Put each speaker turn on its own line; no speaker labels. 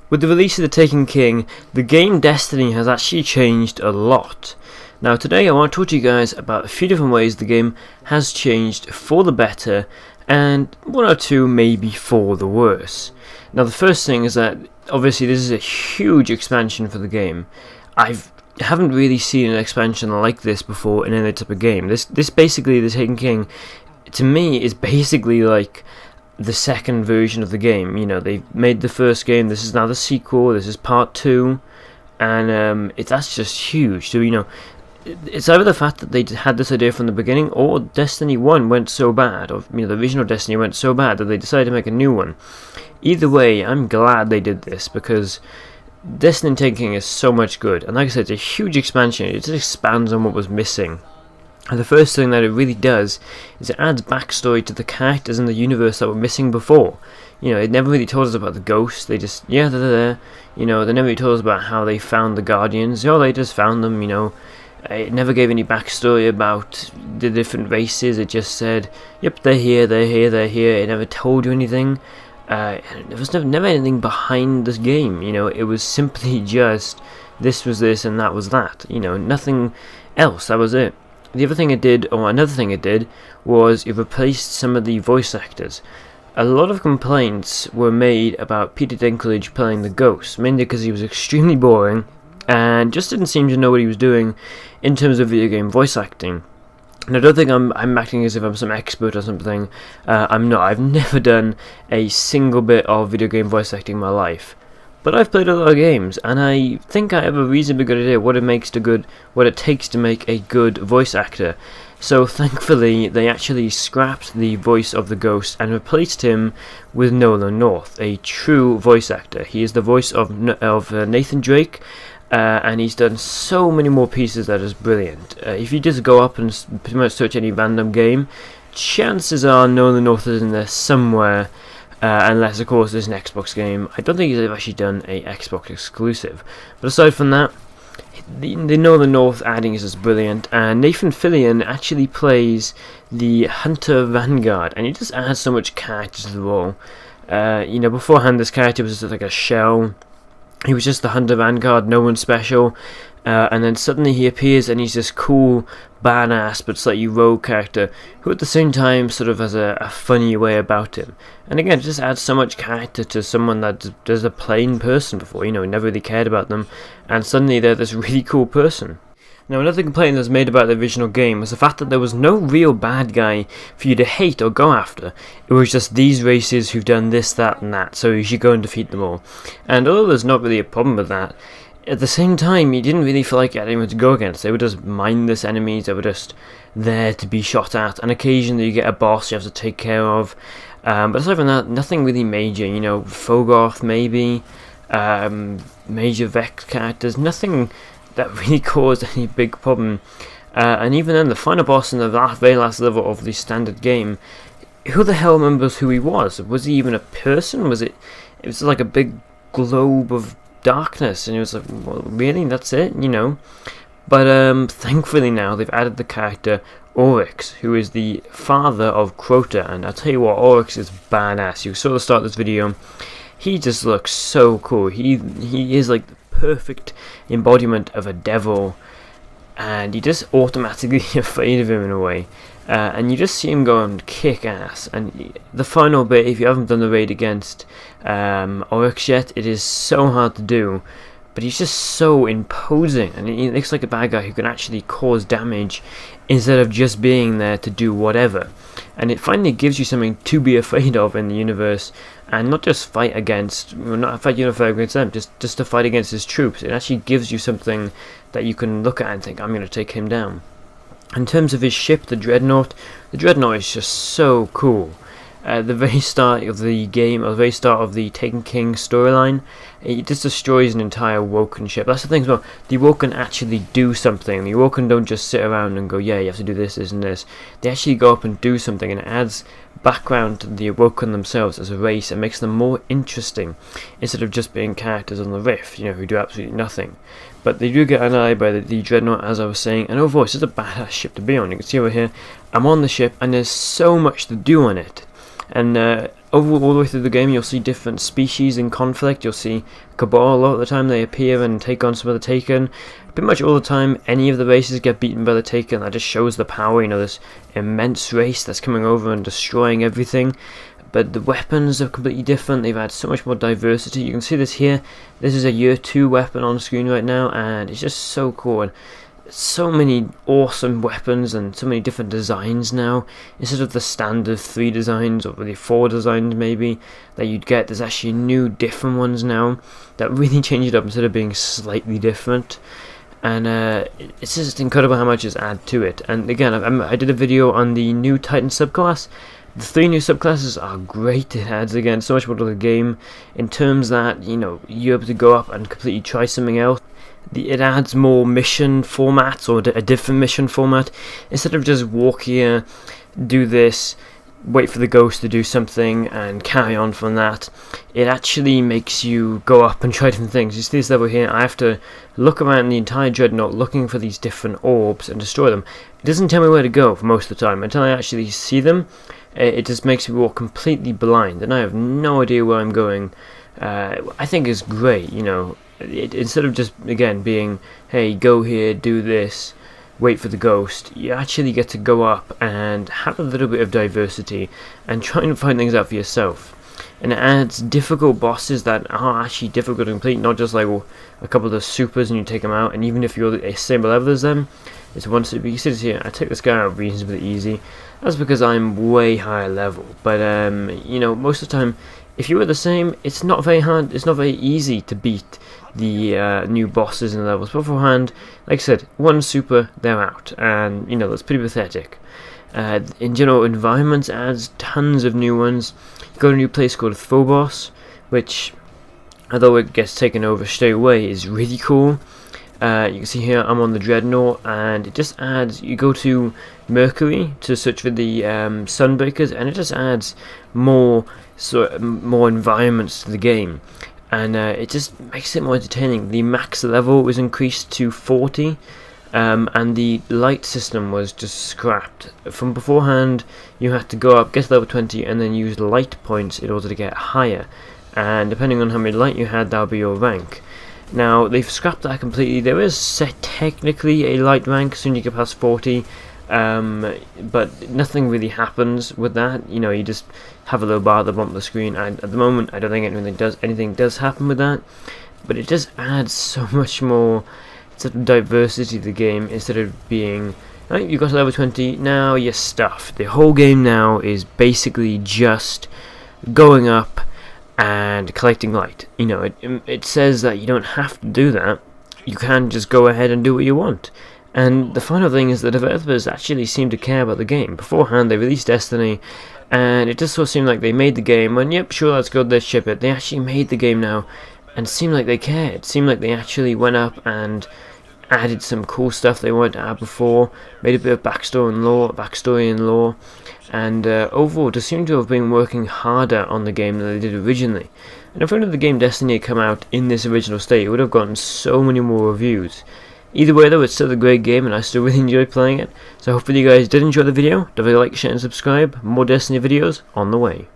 With the release of The Taken King, the game Destiny has actually changed a lot. Now today I want to talk to you guys about a few different ways the game has changed for the better, and one or two maybe for the worse. Now the first thing is that obviously this is a huge expansion for the game. I haven't really seen an expansion like this before in any type of game. This basically, The Taken King, to me, is basically like the second version of the game. You know, they made the first game, this is now the sequel, this is part 2, and that's just huge. So, you know, it's either the fact that they had this idea from the beginning, or Destiny 1 went so bad, or you know, the original Destiny went so bad that they decided to make a new one. Either way, I'm glad they did this, because Destiny Taken King is so much good, and like I said, it's a huge expansion. It just expands on what was missing. And the first thing that it really does is it adds backstory to the characters in the universe that were missing before. You know, it never really told us about the ghosts. They just, yeah, they're there. You know, they never really told us about how they found the Guardians. Oh, they just found them, you know. It never gave any backstory about the different races. It just said, yep, they're here, they're here, they're here. It never told you anything. There was never anything behind this game. You know, it was simply just, this was this and that was that. You know, nothing else. That was it. The other thing it did, or another thing it did, was it replaced some of the voice actors. A lot of complaints were made about Peter Dinklage playing the Ghost, mainly because he was extremely boring and just didn't seem to know what he was doing in terms of video game voice acting. And I don't think I'm acting as if I'm some expert or something. I'm not. I've never done a single bit of video game voice acting in my life. But I've played a lot of games, and I think I have a reasonably good idea what it takes to make a good voice actor. So thankfully, they actually scrapped the voice of the Ghost and replaced him with Nolan North, a true voice actor. He is the voice of Nathan Drake, and he's done so many more pieces that is brilliant. If you just go up and pretty much search any random game, chances are Nolan North is in there somewhere. Unless, of course, there's an Xbox game. I don't think he's actually done a Xbox exclusive. But aside from that, the Northern North adding is just brilliant. And Nathan Fillion actually plays the Hunter Vanguard, and he just adds so much character to the role. You know, beforehand, this character was just like a shell. He was just the Hunter Vanguard, no one special. And then suddenly he appears and he's this cool, badass, but slightly rogue character who at the same time sort of has a funny way about him. And again, it just adds so much character to someone that does a plain person before, you know, never really cared about them, and suddenly they're this really cool person. Now, another complaint that was made about the original game was the fact that there was no real bad guy for you to hate or go after. It was just these races who've done this, that, and that, so you should go and defeat them all. And although there's not really a problem with that, at the same time, you didn't really feel like you had anyone to go against. They were just mindless enemies that were just there to be shot at, and occasionally you get a boss you have to take care of. But aside from that, nothing really major. You know, Fogoth maybe, major Vex characters, nothing that really caused any big problem. And even then, the final boss in the very last level of the standard game, who the hell remembers who he was? Was he even a person? It was like a big globe of darkness, and it was like, well, really, that's it, you know. But thankfully now they've added the character Oryx, who is the father of Crota, and I'll tell you what, Oryx is badass. You saw the start of this video, he just looks so cool. He is like the perfect embodiment of a devil, and you just automatically afraid of him in a way. And you just see him go and kick ass. And the final bit, if you haven't done the raid against Oryx yet, it is so hard to do. But he's just so imposing, and he looks like a bad guy who can actually cause damage instead of just being there to do whatever. And it finally gives you something to be afraid of in the universe, and not just fight against, not fight against them, just to fight against his troops. It actually gives you something that you can look at and think, I'm going to take him down. In terms of his ship, the Dreadnought is just so cool. At the very start of the game, or the very start of the Taken King storyline, it just destroys an entire Woken ship. That's the thing as well. The Woken actually do something. The Woken don't just sit around and go, yeah, you have to do this, this, and this. They actually go up and do something, and it adds background to the Woken themselves as a race and makes them more interesting, instead of just being characters on the Rift, you know, who do absolutely nothing. But they do get annihilated by the Dreadnought, as I was saying, and overall, it's just a badass ship to be on. You can see over here, I'm on the ship, and there's so much to do on it. And all the way through the game, you'll see different species in conflict. You'll see Cabal a lot of the time. They appear and take on some of the Taken. Pretty much all the time, any of the races get beaten by the Taken. That just shows the power, you know, this immense race that's coming over and destroying everything. But the weapons are completely different. They've had so much more diversity. You can see this here. This is a year 2 weapon on screen right now, and it's just so cool. And so many awesome weapons and so many different designs now. Instead of the standard 3 designs, or really 4 designs maybe, that you'd get, there's actually new different ones now that really change it up instead of being slightly different. And it's just incredible how much is added to it. And again, I did a video on the new Titan subclass. The 3 new subclasses are great. It adds again so much more to the game in terms that, you know, you're able to go up and completely try something else. It adds more mission formats, or a different mission format. Instead of just walk here, do this, wait for the ghost to do something and carry on from that, it actually makes you go up and try different things. You see this level here, I have to look around the entire Dreadnought looking for these different orbs and destroy them. It doesn't tell me where to go for most of the time. Until I actually see them, it just makes me walk completely blind and I have no idea where I'm going. I think it's great, you know. Instead of just, again, being, hey, go here, do this, wait for the ghost, you actually get to go up and have a little bit of diversity and try and find things out for yourself. And it adds difficult bosses that are actually difficult to complete, not just like a couple of the supers and you take them out, and even if you're the same level as them, it's one super. You see this here, I take this guy out reasonably easy. That's because I'm way higher level, but you know, most of the time, if you were the same, it's not very hard, it's not very easy to beat the new bosses in the levels. Beforehand, like I said, one super, they're out, and you know, that's pretty pathetic. In general, environments adds tons of new ones. You got a new place called Phobos, which, although it gets taken over straight away, is really cool. You can see here I'm on the Dreadnought, and it just adds, you go to Mercury to search for the Sunbreakers, and it just adds more environments to the game, and it just makes it more entertaining. The max level was increased to 40, and the light system was just scrapped. From beforehand, you had to go up, get to level 20, and then use light points in order to get higher, and depending on how many light you had, that'll be your rank. Now, they've scrapped that completely. There is technically a light rank as soon as you get past 40, but nothing really happens with that. You know, you just have a little bar at the bottom of the screen, and at the moment I don't think anything does happen with that, but it just adds so much more sort of diversity to the game. Instead of being, right, you got to level 20, now you're stuffed. The whole game now is basically just going up and collecting light. You know, it says that you don't have to do that. You can just go ahead and do what you want. And the final thing is the developers actually seem to care about the game. Beforehand, they released Destiny, and it just sort of seemed like they made the game, and yep, sure, let's go, let's ship it. They actually made the game now, and it seemed like they cared. It seemed like they actually went up and added some cool stuff they wanted to add before, made a bit of backstory and lore, and overall just seem to have been working harder on the game than they did originally. And if only the game Destiny had come out in this original state, it would have gotten so many more reviews. Either way though, it's still a great game and I still really enjoy playing it. So hopefully you guys did enjoy the video. Don't forget to like, share and subscribe. More Destiny videos on the way.